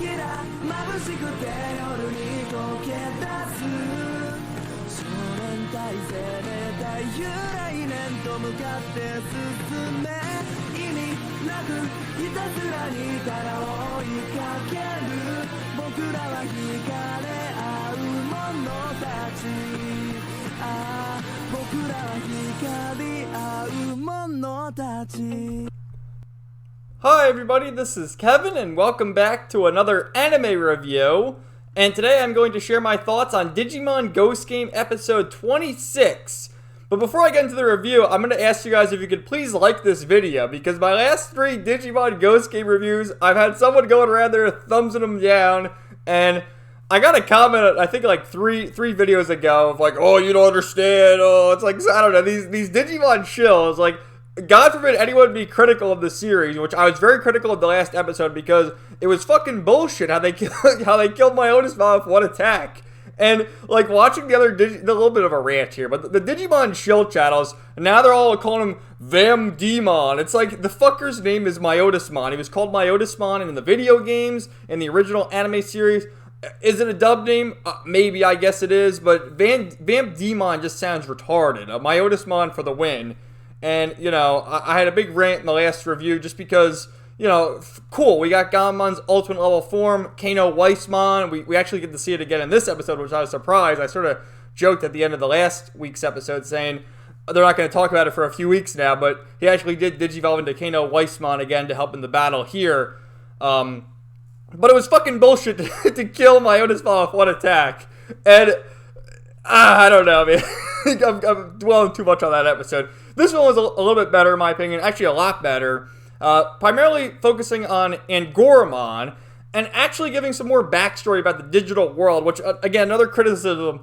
ラ眩しくて夜に溶け出す少年隊生命体由来年と向かって進め意味なくひたすらにただ追いかける僕らは惹かれ合う者たちああ僕らは光り合う者たち Hi everybody, this is Kevin and welcome back to another anime review. And today I'm going to share my thoughts on Digimon Ghost Game episode 26. But before I get into the review, I'm going to ask you guys if you could please like this video, because my last 3 Digimon Ghost Game reviews, I've had someone going around there thumbsing them down, and I got a comment, I think like three videos ago of like, oh, you don't understand, oh, it's like, I don't know, these Digimon shills, like, God forbid anyone be critical of the series, which I was very critical of the last episode because it was fucking bullshit how they killed my Odysee with one attack. And like watching the other a little bit of a rant here, but the Digimon shill channels, now they're all calling him Vam Demon. It's like the fucker's name is Myodismon. He was called Myodismon in the video games, in the original anime series. Is it a dub name? Maybe, I guess it is, but Vam Demon just sounds retarded. Myodismon for the win. And, you know, I had a big rant in the last review just because, you know, cool, we got Gamamon's ultimate level form, Kano Weissmon. We actually get to see it again in this episode, which I was surprised. I sort of joked at the end of the last week's episode saying they're not going to talk about it for a few weeks now, but he actually did digivolve into Kano Weissmon again to help in the battle here. But it was fucking bullshit to kill my Odysee with one attack. And, I don't know, man. I'm dwelling too much on that episode. This one was a little bit better, in my opinion. Actually, a lot better. Primarily focusing on Angoramon and actually giving some more backstory about the digital world, which, again, another criticism.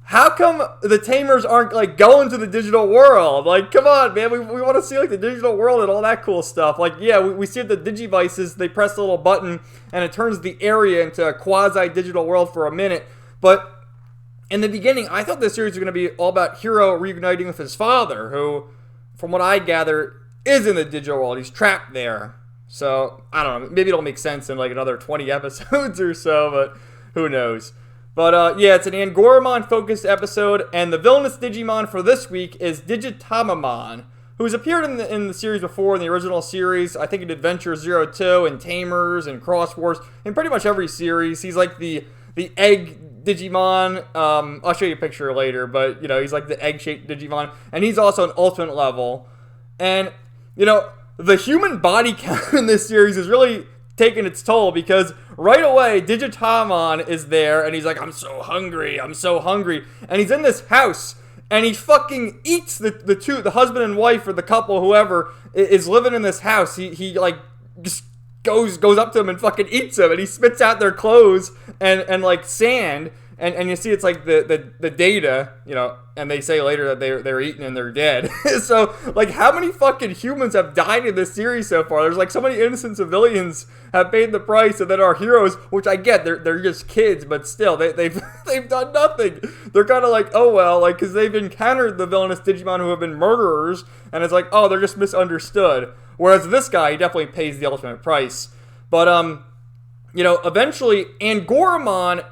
How come the Tamers aren't, like, going to the digital world? Like, come on, man. We want to see, like, the digital world and all that cool stuff. Like, yeah, we see the Digivices. They press the little button, and it turns the area into a quasi-digital world for a minute. But in the beginning, I thought this series was going to be all about Hiro reuniting with his father, who, from what I gather, is in the digital world. He's trapped there. So, I don't know. Maybe it'll make sense in like another 20 episodes or so, but who knows. But, yeah, it's an Angoramon-focused episode, and the villainous Digimon for this week is Digitamamon, who's appeared in the series before, in the original series. I think in Adventure 02, and Tamers, and Cross Wars, in pretty much every series. He's like the egg Digimon. I'll show you a picture later, but, you know, he's like the egg-shaped Digimon, and he's also an ultimate level. And, you know, the human body count in this series is really taking its toll, because right away, Digitamon is there, and he's like, I'm so hungry, and he's in this house, and he fucking eats the husband and wife, or the couple, whoever, is living in this house. He like, just goes up to him and fucking eats them, and he spits out their clothes and like sand, and you see it's like the data, you know, and they say later that they're eaten and they're dead. So like, how many fucking humans have died in this series so far? There's like so many innocent civilians have paid the price, and then our heroes, which I get, they're just kids, but still they've done nothing. They're kind of like, oh well, like, because they've encountered the villainous Digimon who have been murderers, and it's like, oh, they're just misunderstood. Whereas this guy, he definitely pays the ultimate price. But, you know, eventually, Angoramon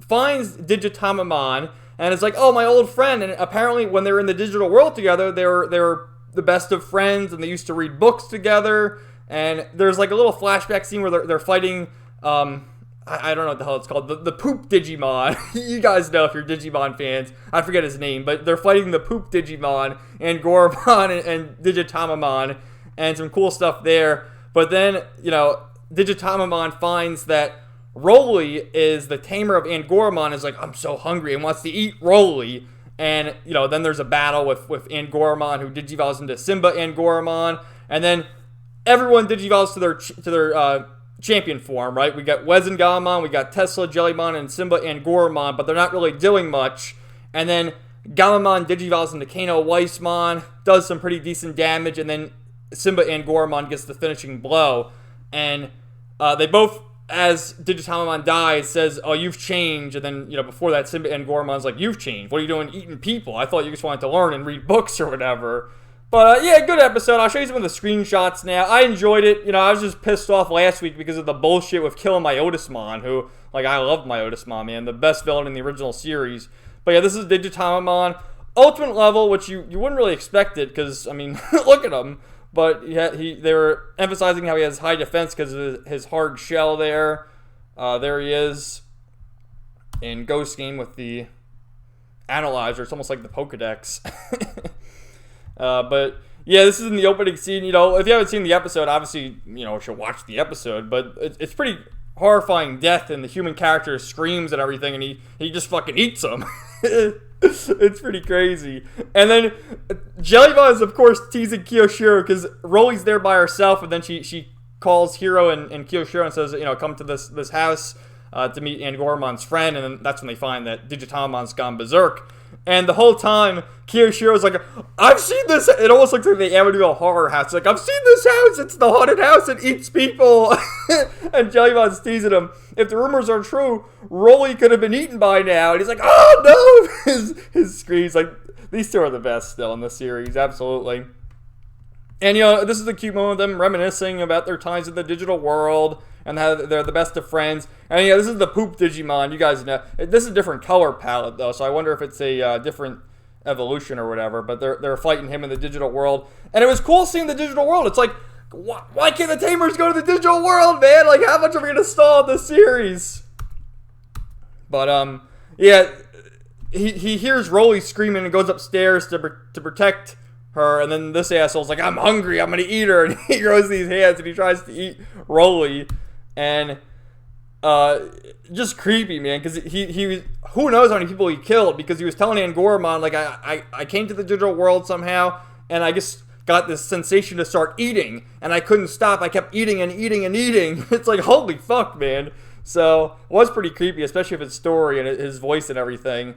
finds Digitamamon, and it's like, oh, my old friend. And apparently, when they were in the digital world together, they were the best of friends, and they used to read books together. And there's like a little flashback scene where they're fighting, I don't know what the hell it's called, the Poop Digimon. You guys know if you're Digimon fans. I forget his name, but they're fighting the Poop Digimon, Angoramon and Digitamamon, and some cool stuff there. But then, you know, Digitamamon finds that Roly is the tamer of Angoramon, is like, I'm so hungry, and wants to eat Roly. And, you know, then there's a battle with Angoramon, who digivolves into Simba Angoramon. And then everyone digivolves to their champion form, right? We got Wezengamon, we got Tesla Jellymon, and Simba Angoramon, but they're not really doing much. And then Gamamon digivolves into Kano Weissmon, does some pretty decent damage, and then Simba Angoramon gets the finishing blow. And they both, as Digitamamon dies, says, oh, you've changed. And then, you know, before that, Simba Angoramon's like, you've changed. What are you doing eating people? I thought you just wanted to learn and read books or whatever. But yeah, good episode. I'll show you some of the screenshots now. I enjoyed it. You know, I was just pissed off last week because of the bullshit with killing my Odysee, who, like, I love my Odysee, man. The best villain in the original series. But yeah, this is Digimon. Ultimate level, which you wouldn't really expect it because, I mean, look at him. But they were emphasizing how he has high defense because of his hard shell there. There he is in Ghost Game with the analyzer. It's almost like the Pokedex. But yeah, this is in the opening scene. You know, if you haven't seen the episode, obviously, you know, you should watch the episode. But it's pretty horrifying death, and the human character screams and everything, and he just fucking eats them. It's pretty crazy. And then Jellybot is, of course, teasing Kiyoshiro because Rolly's there by herself, and then she calls Hiro and Kiyoshiro and says, you know, come to this house to meet Angoramon's friend, and then that's when they find that Digitamon's gone berserk. And the whole time, Kiyoshiro's like, I've seen this. It almost looks like the Amityville horror house. Like, I've seen this house. It's the haunted house. It eats people. And Jellybot's teasing him. If the rumors are true, Rolly could have been eaten by now. And he's like, oh, no. His screams. Like, these two are the best still in the series. Absolutely. And, you know, this is a cute moment of them reminiscing about their times in the digital world and how they're the best of friends. And, yeah, this is the poop Digimon. You guys know. This is a different color palette, though, so I wonder if it's a different evolution or whatever. But they're fighting him in the digital world. And it was cool seeing the digital world. It's like, why can't the Tamers go to the digital world, man? Like, how much are we going to stall this series? But, yeah, he hears Rolly screaming and goes upstairs to protect her, and then this asshole's like, I'm hungry, I'm gonna eat her, and he grows these hands and he tries to eat Rolly, and just creepy, man, because he was, who knows how many people he killed, because he was telling Angoramon, like, I came to the digital world somehow, and I just got this sensation to start eating, and I couldn't stop. I kept eating and eating and eating. It's like, holy fuck, man. So it was pretty creepy, especially with his story and his voice and everything.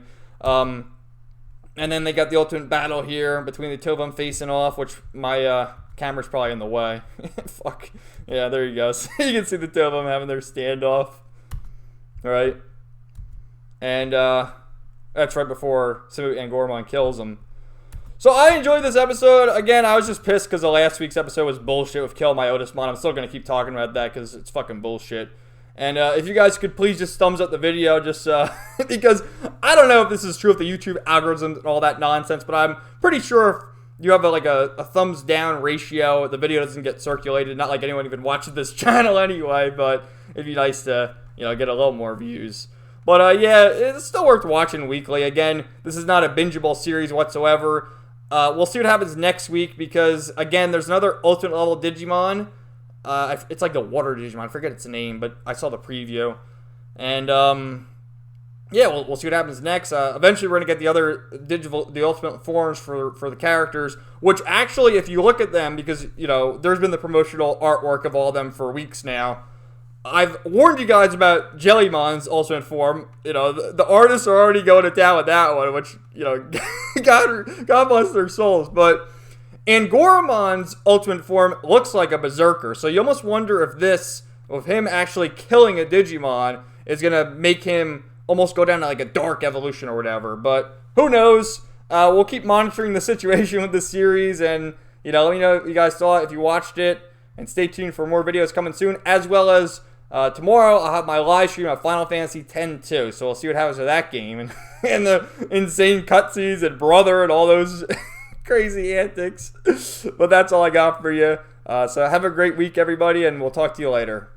And then they got the ultimate battle here between the two of them facing off, which my camera's probably in the way. Fuck. Yeah, there you go. So you can see the two of them having their standoff. All right. And that's right before Angoramon kills him. So I enjoyed this episode. Again, I was just pissed because the last week's episode was bullshit with Kill My Odysee. I'm still going to keep talking about that because it's fucking bullshit. And if you guys could please just thumbs up the video, just because I don't know if this is true with the YouTube algorithms and all that nonsense, but I'm pretty sure if you have a thumbs down ratio, the video doesn't get circulated. Not like anyone even watches this channel anyway, but it'd be nice to, you know, get a little more views. But yeah, it's still worth watching weekly. Again, this is not a bingeable series whatsoever. We'll see what happens next week because, again, there's another ultimate level Digimon. It's like the water Digimon. I forget its name, but I saw the preview. And, yeah, we'll see what happens next. Eventually, we're going to get the ultimate forms for the characters, which actually, if you look at them, because, you know, there's been the promotional artwork of all of them for weeks now. I've warned you guys about Jellymon's ultimate form. You know, the artists are already going to town with that one, which, you know, God bless their souls. But Angoramon's ultimate form looks like a berserker, so you almost wonder if this, with him actually killing a Digimon, is going to make him almost go down to like a dark evolution or whatever. But who knows? We'll keep monitoring the situation with this series, and, you know, let me know what you guys thought if you watched it, and stay tuned for more videos coming soon, as well as tomorrow I'll have my live stream of Final Fantasy X too, so we'll see what happens with that game, and the insane cutscenes and Brother and all those crazy antics. But that's all I got for you. So have a great week, everybody, and we'll talk to you later.